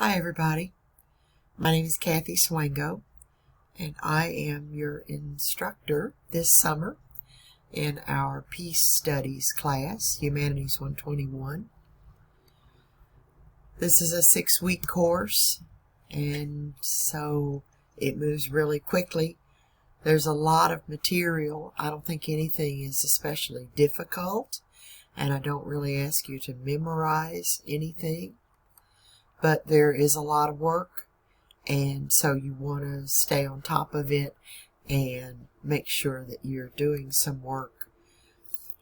Hi everybody, my name is Kathy Swango and I am your instructor this summer in our Peace Studies class, Humanities 121. This is a 6-week course and so it moves really quickly. There's a lot of material. I don't think anything is especially difficult and I don't really ask you to memorize anything. But there is a lot of work, and so you want to stay on top of it and make sure that you're doing some work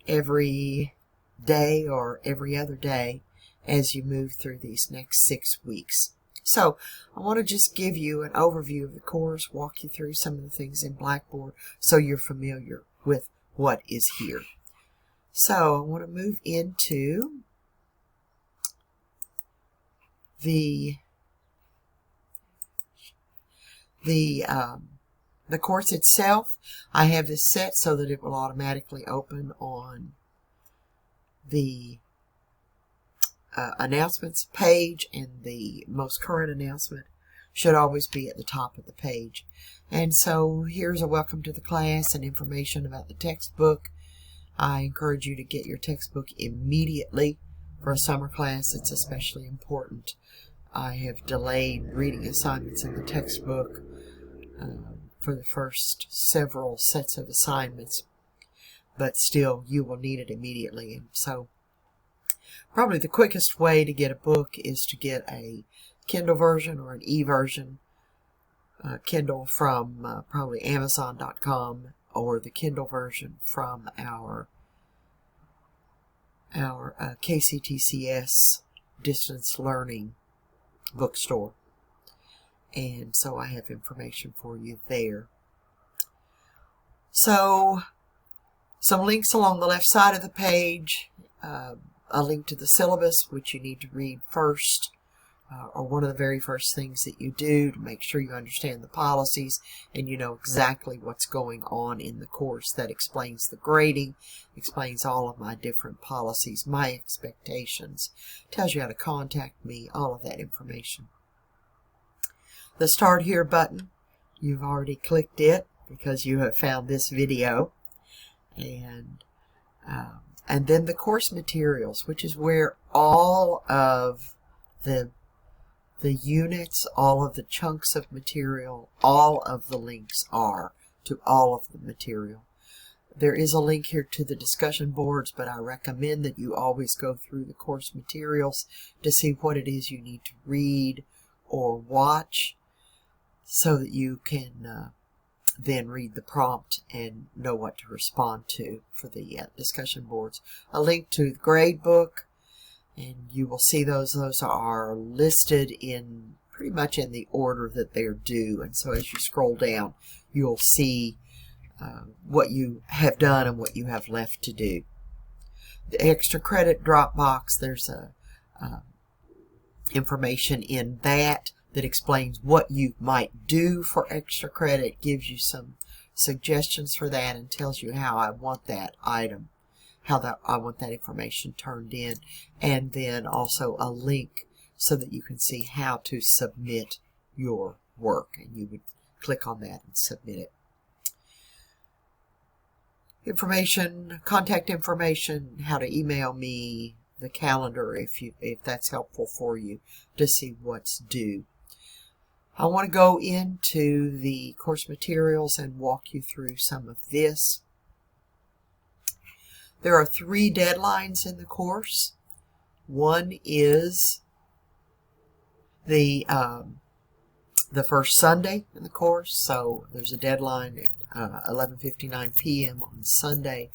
every day or every other day as you move through these next 6 weeks. So I want to just give you an overview of the course, walk you through some of the things in Blackboard so you're familiar with what is here. So I want to move into the course itself. I have this set so that it will automatically open on the announcements page, and the most current announcement should always be at the top of the page. And so here's a welcome to the class and information about the textbook. I encourage you to get your textbook immediately. For a summer class, it's especially important. I have delayed reading assignments in the textbook for the first several sets of assignments, but still you will need it immediately. And so probably the quickest way to get a book is to get a Kindle version or an e-version. Kindle from probably Amazon.com, or the Kindle version from our KCTCS distance learning bookstore. And so I have information for you there. So some links along the left side of the page, a link to the syllabus, which you need to read first, or one of the very first things that you do to make sure you understand the policies and you know exactly what's going on in the course. That explains the grading, explains all of my different policies, my expectations, tells you how to contact me, all of that information. The Start Here button, you've already clicked it because you have found this video. And then the course materials, which is where all of the units, all of the chunks of material, all of the links are to all of the material. There is a link here to the discussion boards, but I recommend that you always go through the course materials to see what it is you need to read or watch so that you can then read the prompt and know what to respond to for the discussion boards. A link to the grade book, and you will see those are listed in pretty much in the order that they're due. And so as you scroll down, you'll see what you have done and what you have left to do. The extra credit drop box, there's information in that explains what you might do for extra credit, gives you some suggestions for that, and tells you how I want that item, I want that information turned in, and then also a link so that you can see how to submit your work, and you would click on that and submit it. Information, contact information, how to email me, the calendar if that's helpful for you to see what's due. I want to go into the course materials and walk you through some of this. There are 3 deadlines in the course. One is the first Sunday in the course, so there's a deadline at 11:59 p.m. on Sunday,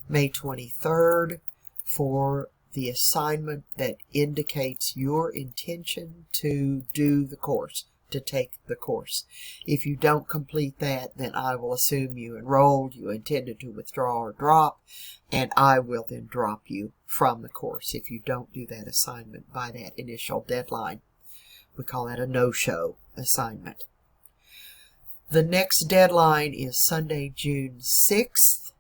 May 23rd, for the assignment that indicates your intention to do the course, to take the course. If you don't complete that, then I will assume you enrolled, you intended to withdraw or drop, and I will then drop you from the course if you don't do that assignment by that initial deadline. We call that a no-show assignment. The next deadline is Sunday, June 6th,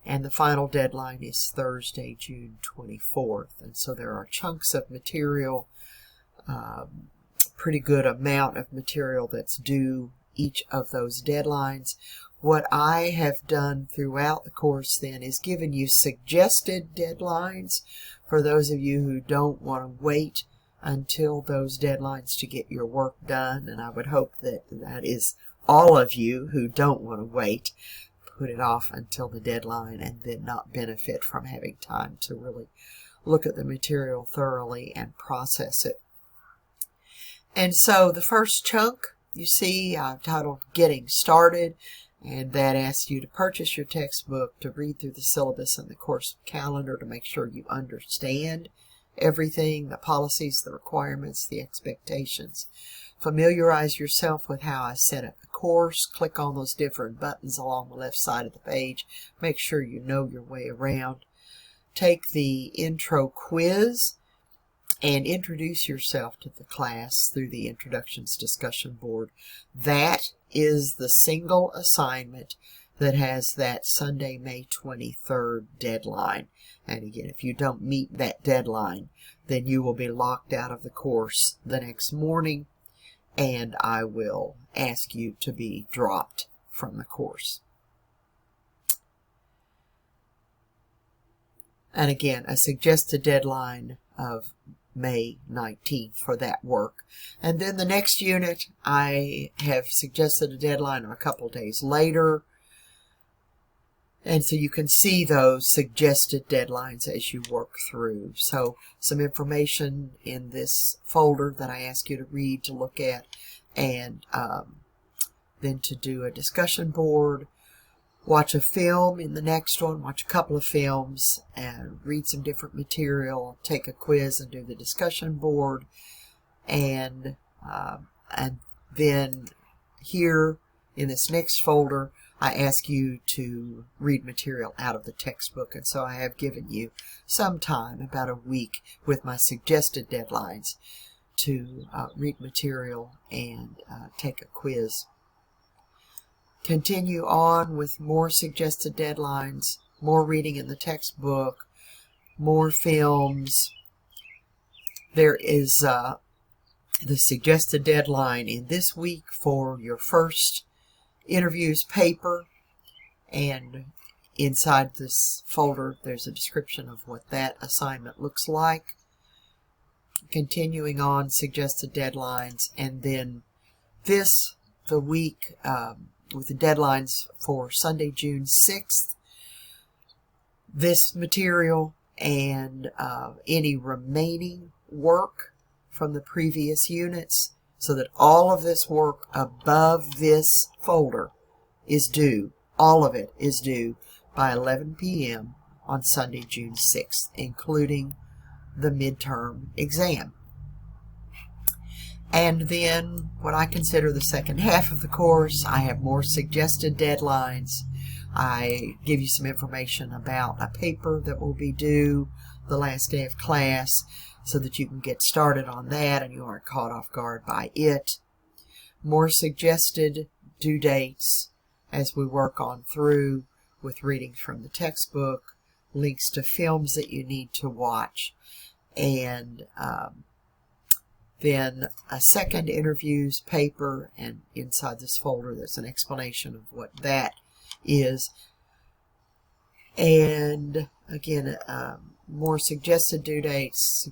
and the final deadline is Thursday, June 24th. And so there are chunks of material pretty good amount of material that's due each of those deadlines. What I have done throughout the course then is given you suggested deadlines for those of you who don't want to wait until those deadlines to get your work done. And I would hope that that is all of you who don't want to wait, put it off until the deadline and then not benefit from having time to really look at the material thoroughly and process it. And so the first chunk, you see, I've titled Getting Started, and that asks you to purchase your textbook, to read through the syllabus and the course calendar to make sure you understand everything, the policies, the requirements, the expectations. Familiarize yourself with how I set up the course. Click on those different buttons along the left side of the page. Make sure you know your way around. Take the intro quiz and introduce yourself to the class through the Introductions Discussion Board. That is the single assignment that has that Sunday, May 23rd deadline. And again, if you don't meet that deadline, then you will be locked out of the course the next morning, and I will ask you to be dropped from the course. And again, a suggested deadline of May 19th for that work. And then the next unit, I have suggested a deadline of a couple days later. And so you can see those suggested deadlines as you work through. So some information in this folder that I ask you to read, to look at, and then to do a discussion board. Watch a film in the next one, watch a couple of films, and read some different material, take a quiz and do the discussion board. And then here in this next folder, I ask you to read material out of the textbook. And so I have given you some time, about a week, with my suggested deadlines to read material and take a quiz. Continue on with more suggested deadlines, more reading in the textbook, more films. There is the suggested deadline in this week for your first interviews paper, and inside this folder there's a description of what that assignment looks like. Continuing on, suggested deadlines, and then the week with the deadlines for Sunday, June 6th, this material and any remaining work from the previous units, so that all of this work above this folder is due, all of it is due by 11 p.m. on Sunday, June 6th, including the midterm exam. And then what I consider the second half of the course, I have more suggested deadlines. I give you some information about a paper that will be due the last day of class so that you can get started on that and you aren't caught off guard by it. More suggested due dates as we work on through with reading from the textbook, links to films that you need to watch, and then a second interviews paper, and inside this folder there's an explanation of what that is. And again, more suggested due dates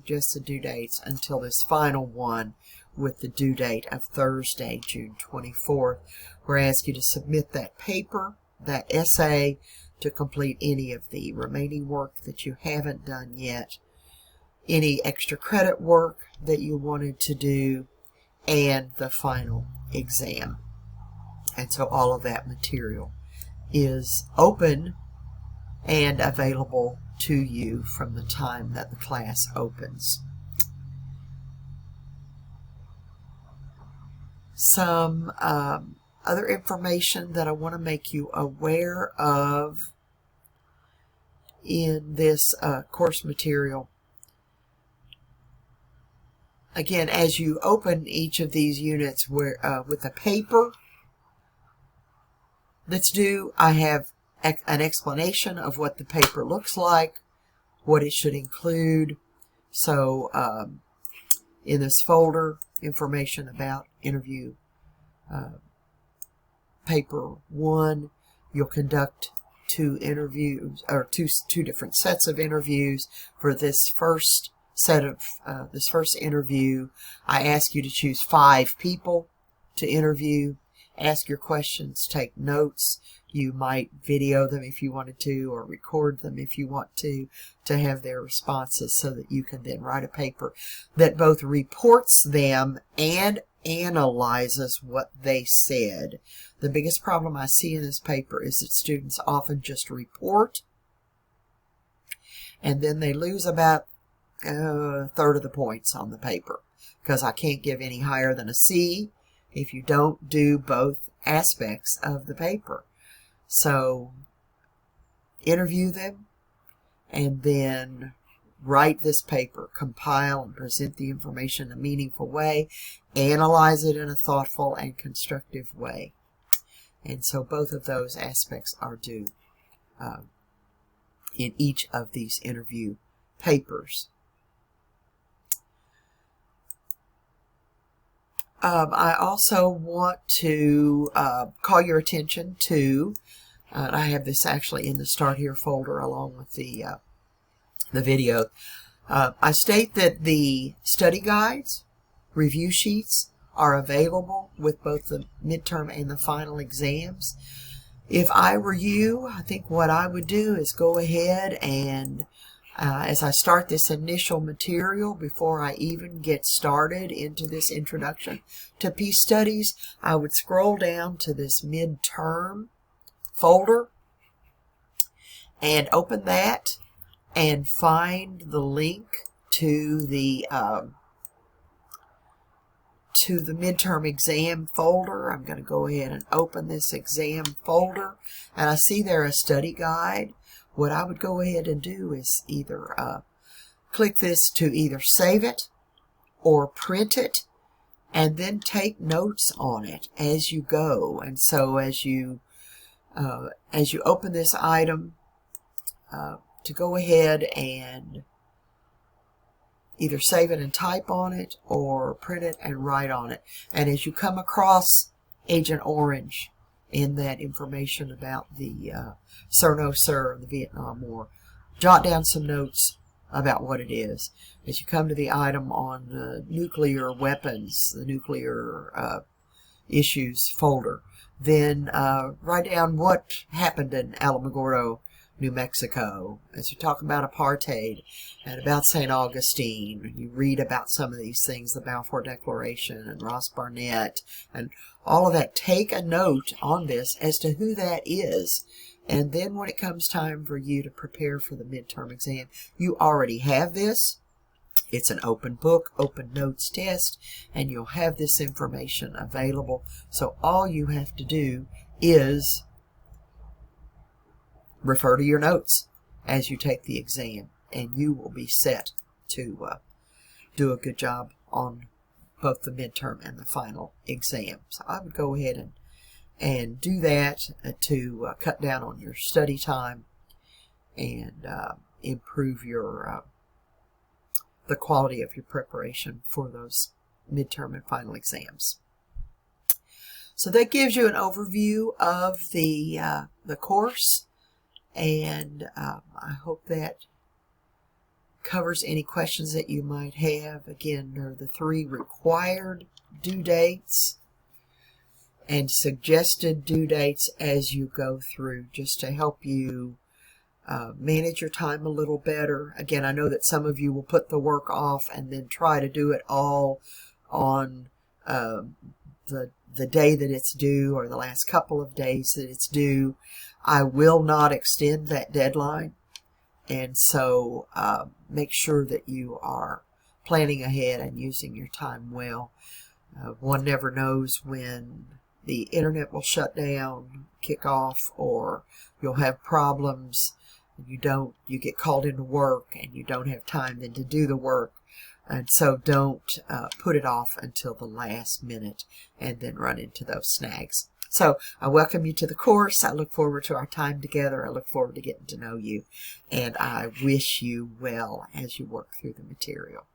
until this final one with the due date of Thursday, June 24th, where I ask you to submit that paper, that essay, to complete any of the remaining work that you haven't done yet, any extra credit work that you wanted to do, and the final exam. And so all of that material is open and available to you from the time that the class opens. Some other information that I want to make you aware of in this course material. Again, as you open each of these units with a paper that's due, I have an explanation of what the paper looks like, what it should include. So in this folder information about interview paper 1. You'll conduct 2 interviews, or two different sets of interviews. For this first set of this first interview, I ask you to choose 5 people to interview. Ask your questions, take notes. You might video them if you wanted to, or record them if you want to have their responses, so that you can then write a paper that both reports them and analyzes what they said. The biggest problem I see in this paper is that students often just report, and then they lose about a third of the points on the paper, because I can't give any higher than a C if you don't do both aspects of the paper. So interview them, and then write this paper, compile and present the information in a meaningful way, analyze it in a thoughtful and constructive way. And so both of those aspects are due in each of these interview papers. I also want to call your attention to, I have this actually in the Start Here folder along with the video. I state that the study guides, review sheets are available with both the midterm and the final exams. If I were you, I think what I would do is go ahead and as I start this initial material, before I even get started into this introduction to Peace Studies, I would scroll down to this midterm folder and open that and find the link to the midterm exam folder. I'm going to go ahead and open this exam folder, and I see there a study guide. What I would go ahead and do is either click this to either save it or print it, and then take notes on it as you go. And so as you open this item, to go ahead and either save it and type on it, or print it and write on it. And as you come across Agent Orange in that information about the Sir No Sir, the Vietnam War, jot down some notes about what it is. As you come to the item on nuclear weapons, the nuclear issues folder, then write down what happened in Alamogordo, New Mexico. As you talk about apartheid and about St. Augustine, you read about some of these things, the Balfour Declaration and Ross Barnett and all of that. Take a note on this as to who that is, and then when it comes time for you to prepare for the midterm exam, you already have this. It's an open book, open notes test, and you'll have this information available. So all you have to do is refer to your notes as you take the exam, and you will be set to do a good job on both the midterm and the final exam. So I would go ahead and do that to cut down on your study time and improve your the quality of your preparation for those midterm and final exams. So that gives you an overview of the course. And I hope that covers any questions that you might have. Again, there are the 3 required due dates and suggested due dates as you go through, just to help you manage your time a little better. Again, I know that some of you will put the work off and then try to do it all on the day that it's due, or the last couple of days that it's due. I will not extend that deadline, and so make sure that you are planning ahead and using your time well. One never knows when the internet will shut down, kick off, or you'll have problems. You get called into work and you don't have time then to do the work. And so don't put it off until the last minute and then run into those snags. So I welcome you to the course. I look forward to our time together. I look forward to getting to know you. And I wish you well as you work through the material.